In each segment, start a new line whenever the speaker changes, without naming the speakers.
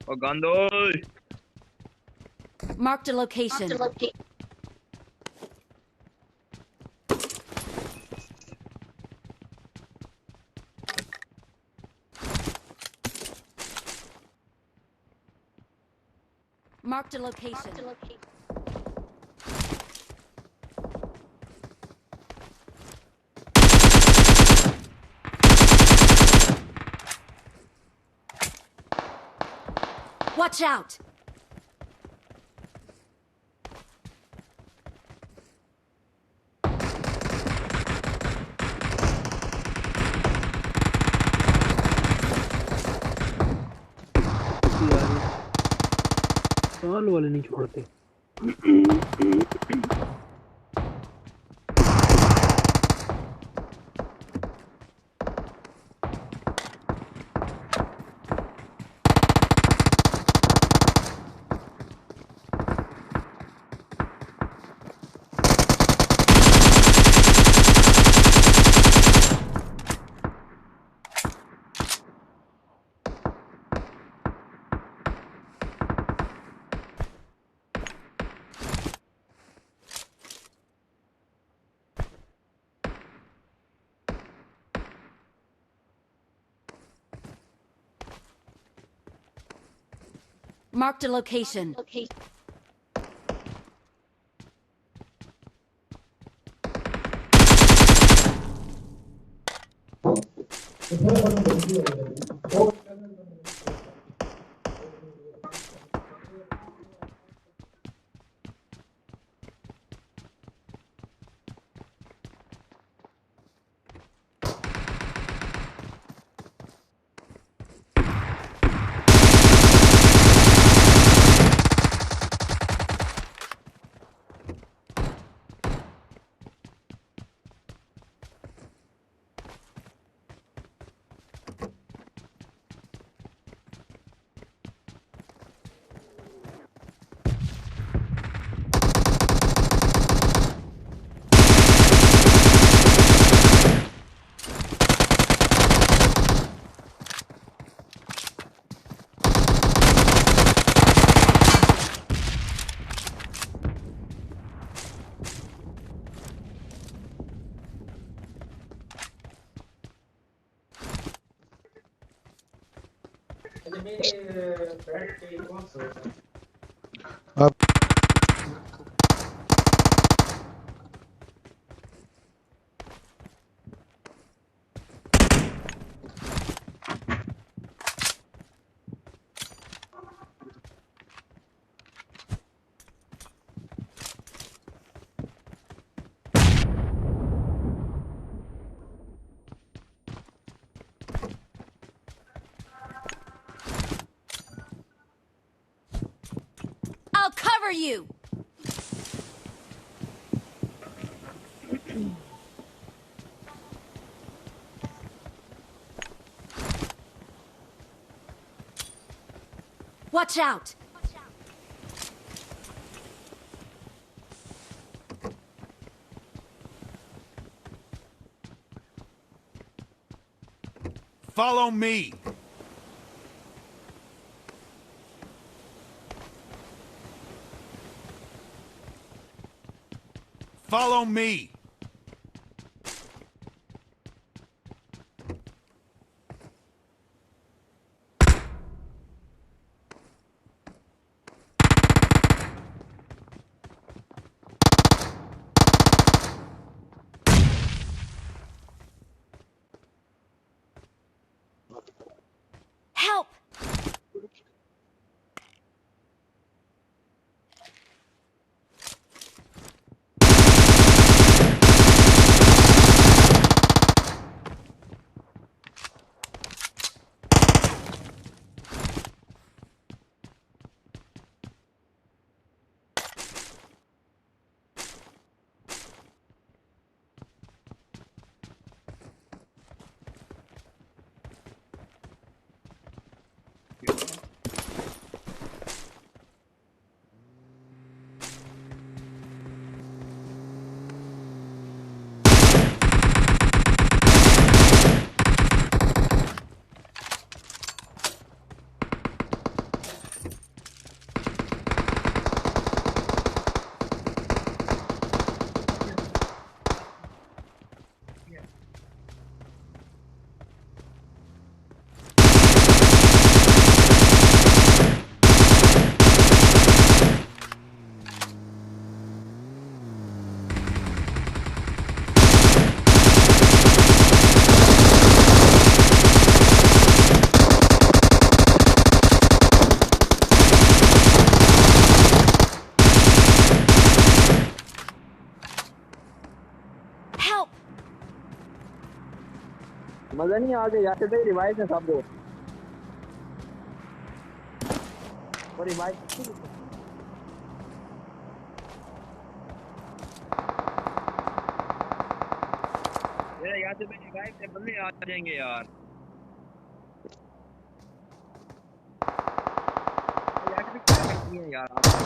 Ô Gắn ơi.
Marked a location. Marked a location. Watch out!
साल वाले नहीं छोड़ते।
Marked a location.
अब
I'll cover you! Watch out!
Follow me! Follow me!
Help!
मजा नहीं आ गया यार से रिवाइव है सब दो और रिवाइव ये यार से रिवाइव से बंदे आ जाएंगे यार यार से क्या करती है यार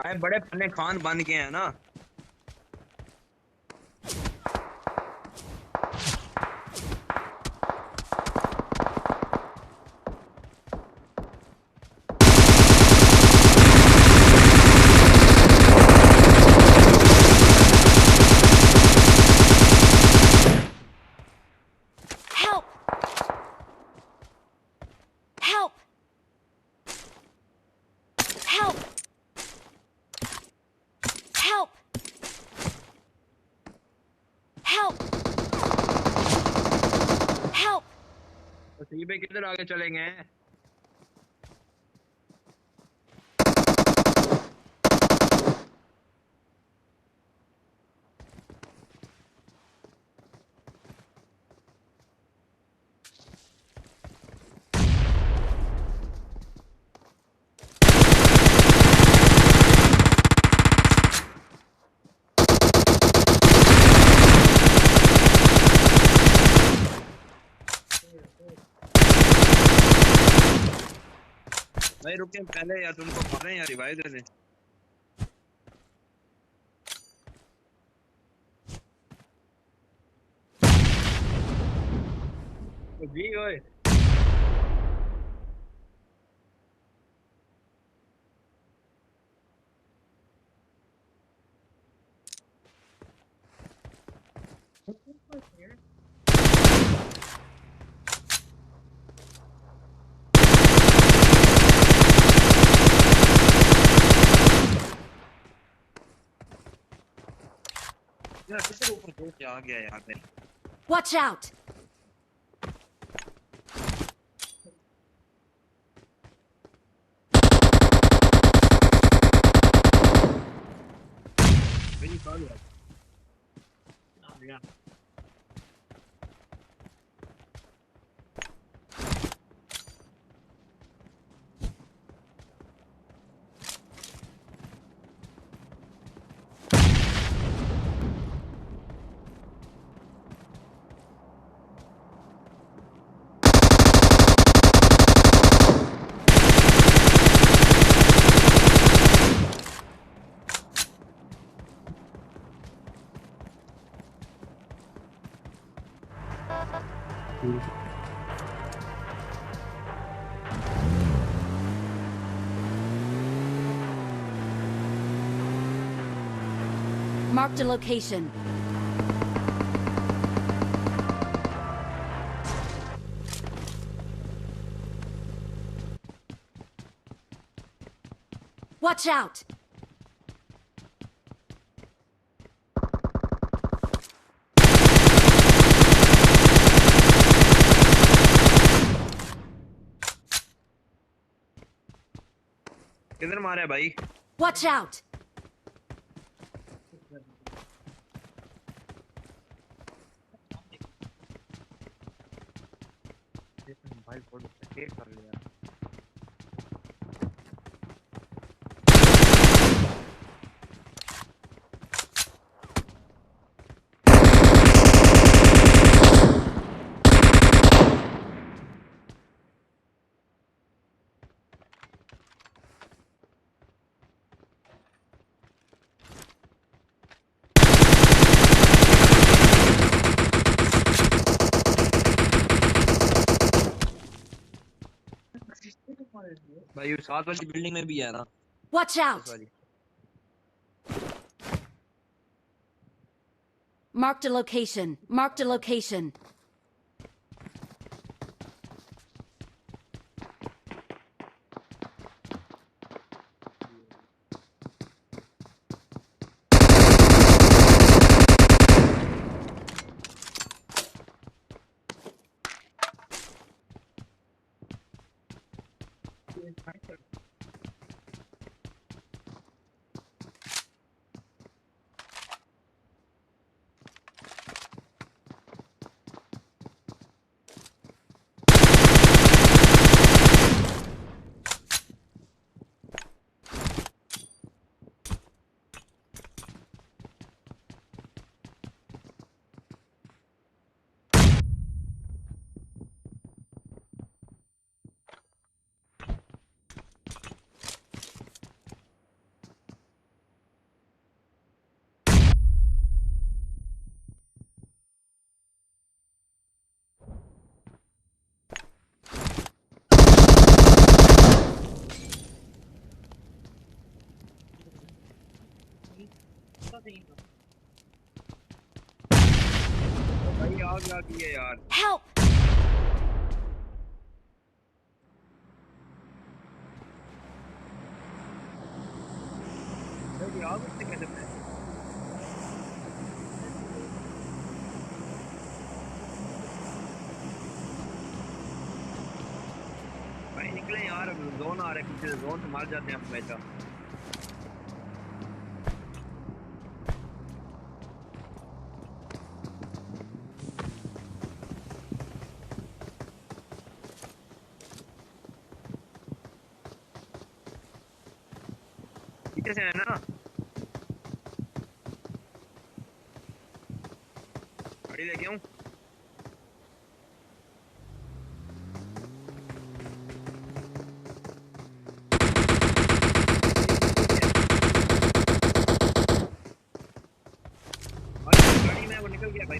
आए बड़े फने खान बन के हैं ना
Help! Help! Help! Help! Help! Help!
तो सी पे किधर आगे चलेंगे भाई रुके पहले यार तुमको मारे यार रिवाइव दे दे तो जी ओए यार किधर ऊपर दो क्या आ गया यार मेरी
Watch out!
मेरी कॉल यार
Marked a location. Watch out!
किधर मारे भाई
Watch out!
भाई फोन टेक कर लिया भाई साथ वाली बिल्डिंग में भी है ना
Watch
इस
out!
वाली
Marked a location. Marked a location.
भाई आग लगी है यार।
Help!
भाई आग उससे कैसे है? भाई निकले यार, जोन आ रहा है पीछे से, जोन से मार जाते हैं हम हमेशा। पीछे से है ना, गाड़ी लेके आऊं? गाड़ी में वो निकल गया भाई।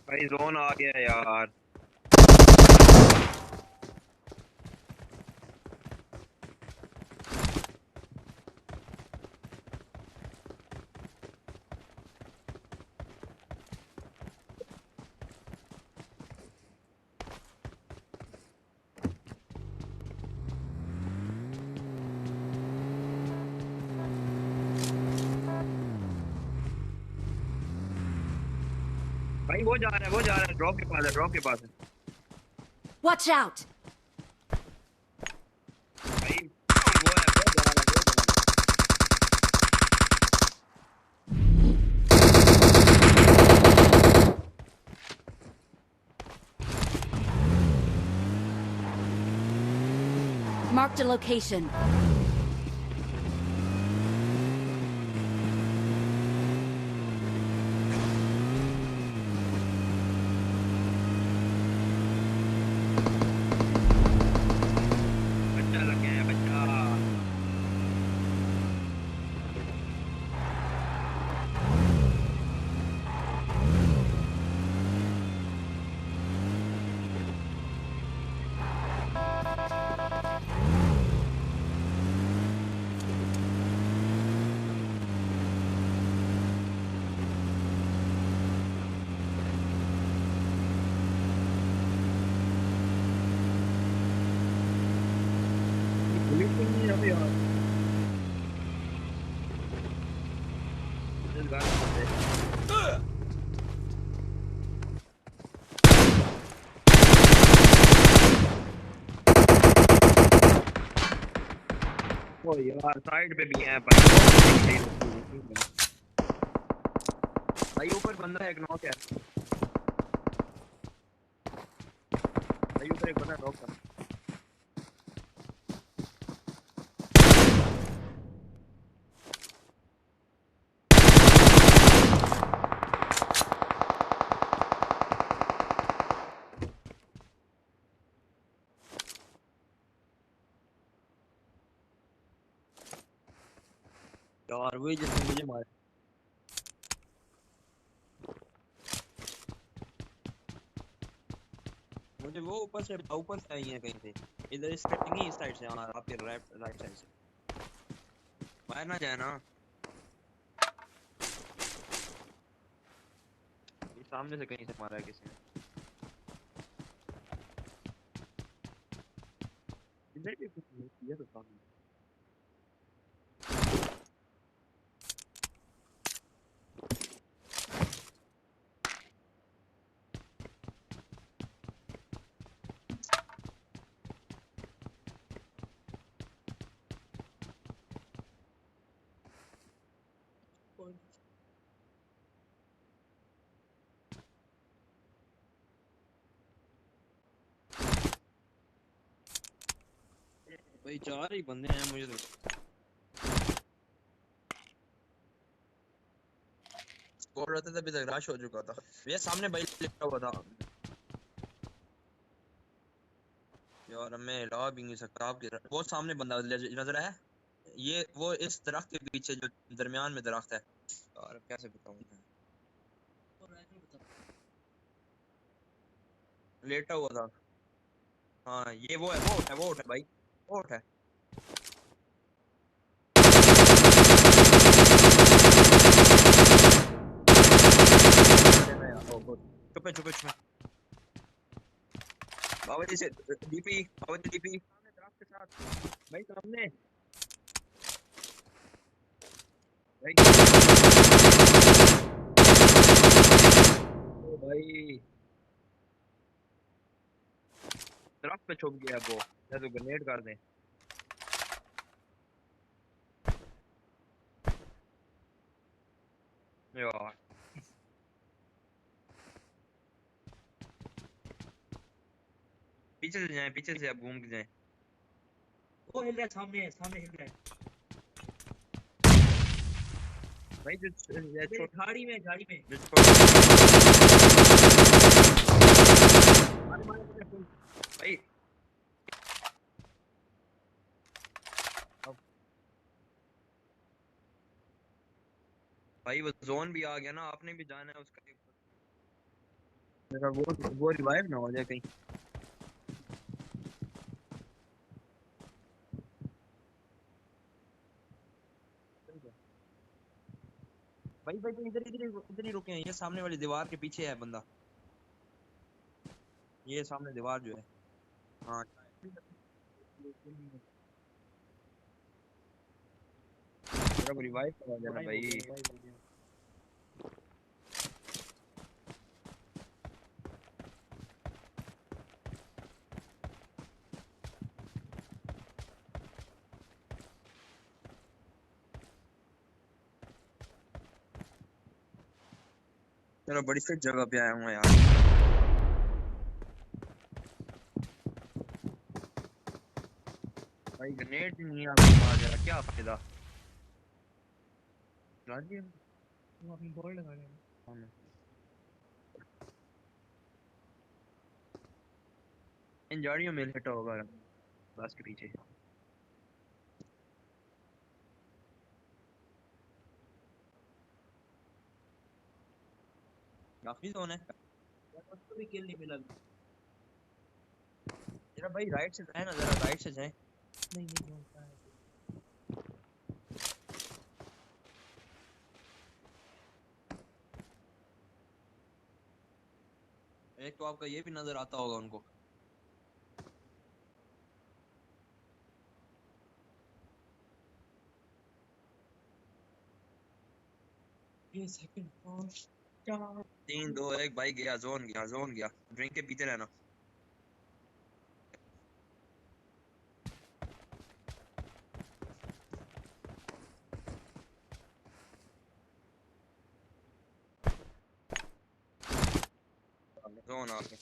भाई जोन आ गया यार। भाई वो जा रहा है, वो जा रहा है, ड्रॉप के पास है, ड्रॉप के पास है।
Watch out!
भाई वो है, वो जा रहा है, वो जा रहा है।
Marked a location.
बच्चा लग गया है, बच्चा। पुलिस तो नहीं है अभी यार। इस गाड़ी में से। ओ यार साइड पे भी है भाई। भाई ऊपर बंदा है, एक नॉक है। भाई ऊपर एक बंदा नॉक है। यार वही जिसने मुझे मारा। मुझे वो ऊपर से आई है कहीं से। इधर इस साइड नहीं, इस साइड से। हाँ आपके राइट साइड से बाहर ना जाए ना। ये सामने से कहीं से मारा है किसी ने। इधर भी कुछ नहीं किया तो सामने। भाई 4 ही बंदे हैं मुझे तो। स्कोर रहता था अभी तक रश हो चुका था। ये सामने भाई लिखा हुआ था यार, मैं हिला भी नहीं सकता। आपके वो सामने बंदा नजर आया। ये वो इस दरख्त के पीछे जो दरमियान में दरख्त है यार, अब कैसे बताऊं मैं। लेटा हुआ था। हाँ ये वो है, वो है भाई, वो है। चुप चुप चुप। बाबा जी से डीपी, बाबा जी डीपी सामने दरख्त के साथ भाई, सामने भाई। ओ भाई दरख्त पे छुप गया वो, या तो ग्रेनेड कर दें यार। पीछे से जाएं, पीछे से आप घूम के जाएं।
वो हिल रहा है, सामने हिल रहा है।
भाई जो
मेरे झाड़ी में
मारे मारे मारे फुल भाई। अब भाई वो जोन भी आ गया ना, आपने भी जाना है उसका। मेरा वो रिवाइव ना हो जाए कहीं। भाई भाई इधर ही रुके हैं। ये सामने वाली दीवार के पीछे है बंदा। ये सामने दीवार जो है। हाँ मेरा रिवाइव करवा देना भाई। चलो बड़ी फिट जगह पे आया हूँ यार। भाई ग्रेनेड ही नहीं आपको मार जरा, क्या फायदा। राजी
वो अपनी बॉल लगा रहे हैं।
इन झाड़ियों में लेटा होगा बस के पीछे। काफी जोन है।
उसको भी किल नहीं मिला।
जरा भाई राइट से जाए ना, जरा राइट से जाए।
नहीं होता है।
एक तो आपका ये भी नजर आता होगा उनको।
ये सेकंड फोन
3 2 1 भाई, गया जोन गया। ड्रिंक के पीते रहना। जोन आ गया।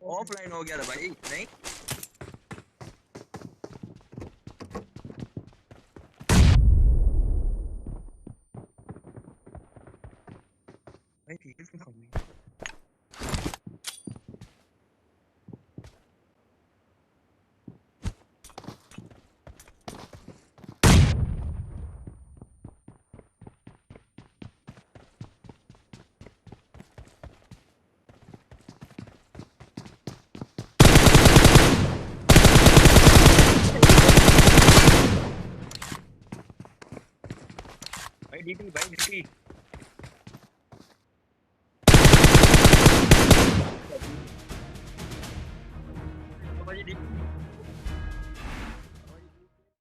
ऑफलाइन हो गया था भाई, नहीं
भाई डीपी भाई डीपी